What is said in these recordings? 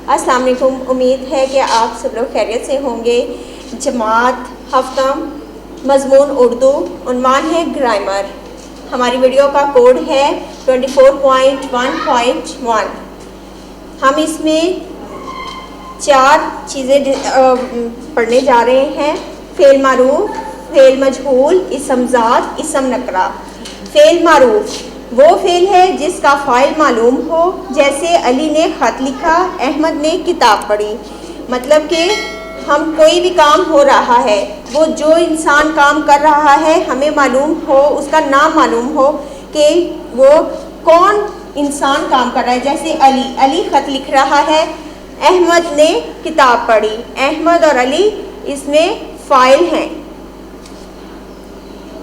अस्सलाम वालेकुम। उम्मीद है कि आप सब लोग खैरियत से होंगे। जमात हफ्तम मज़मून उर्दू, उन्वान है ग्रामर। हमारी वीडियो का कोड है 24.1.1। हम इसमें 4 चीज़ें पढ़ने जा रहे हैं। फ़ेल मारूफ, फ़ेल मजहूल, इसम ज़ात, इसम नकरा। फ़ेल मारूफ वो फ़ेल है जिसका फ़ाइल मालूम हो, जैसे अली ने ख़त लिखा, अहमद ने किताब पढ़ी। मतलब कि हम कोई भी काम हो रहा है, वो जो इंसान काम कर रहा है हमें मालूम हो, उसका नाम मालूम हो कि वो कौन इंसान काम कर रहा है। जैसे अली ख़त लिख रहा है, अहमद ने किताब पढ़ी। अहमद और अली इसमें फ़ाइल हैं।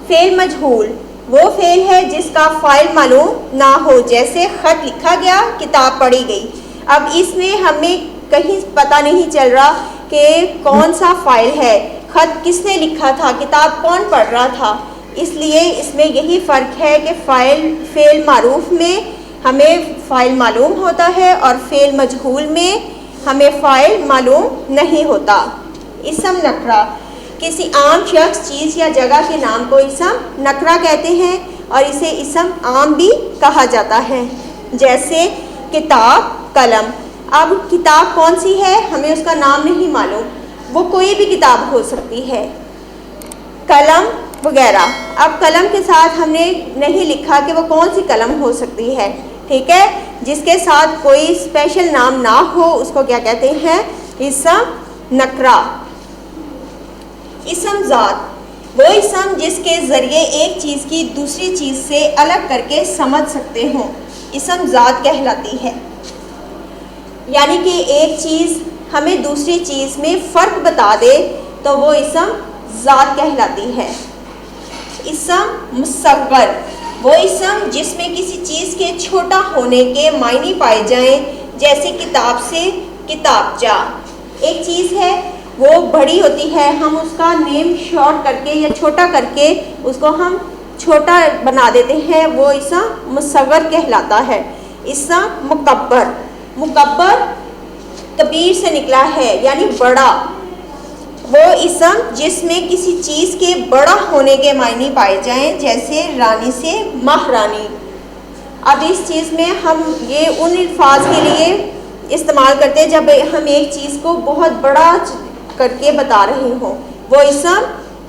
फ़ेल मजहूल वो फ़ेल है जिसका फ़ाइल मालूम ना हो, जैसे ख़त लिखा गया, किताब पढ़ी गई। अब इसमें हमें कहीं पता नहीं चल रहा कि कौन सा फ़ाइल है, ख़त किसने लिखा था, किताब कौन पढ़ रहा था। इसलिए इसमें यही फ़र्क है कि फ़ेल मारूफ में हमें फ़ाइल मालूम होता है और फ़ेल मजहूल में हमें फ़ाइल मालूम नहीं होता। इसम नकरा किसी आम शख्स, चीज़ या जगह के नाम को इसम नकरा कहते हैं और इसे इसम आम भी कहा जाता है। जैसे किताब, कलम। अब किताब कौन सी है हमें उसका नाम नहीं मालूम, वो कोई भी किताब हो सकती है। कलम वगैरह। अब कलम के साथ हमने नहीं लिखा कि वो कौन सी कलम हो सकती है, ठीक है। जिसके साथ कोई स्पेशल नाम ना हो उसको क्या कहते हैं, इसम नकरा। इसम ज़ात वो इसम जिसके ज़रिए एक चीज़ की दूसरी चीज़ से अलग करके समझ सकते हों, इसम ज़ात कहलाती है। यानी कि एक चीज़ हमें दूसरी चीज़ में फ़र्क बता दे तो वो इसम ज़ात कहलाती है। इसम मुसव्वर वो इसम जिसमें किसी चीज़ के छोटा होने के मायने पाए जाएं, जैसे किताब से किताबचा। एक चीज़ है वो बड़ी होती है, हम उसका नेम शॉर्ट करके या छोटा करके उसको हम छोटा बना देते हैं, वो इसम मुसव्वर कहलाता है। इसम मुकब्बर कबीर से निकला है यानी बड़ा। वो इसम जिसमें किसी चीज़ के बड़ा होने के मायने पाए जाएं, जैसे रानी से महारानी। अब इस चीज़ में हम ये उन अल्फाज के लिए इस्तेमाल करते हैं जब हम एक चीज़ को बहुत बड़ा करके बता रहे हों, वो इसम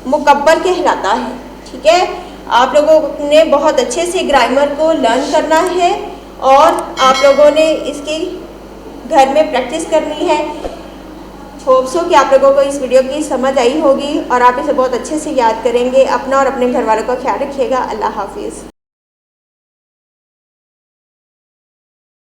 मुकब्बर कहलाता है, ठीक है। आप लोगों ने बहुत अच्छे से ग्रामर को लर्न करना है और आप लोगों ने इसकी घर में प्रैक्टिस करनी है। होप सो कि आप लोगों को इस वीडियो की समझ आई होगी और आप इसे बहुत अच्छे से याद करेंगे। अपना और अपने घर वालों का ख्याल रखिएगा। अल्लाह हाफिज़।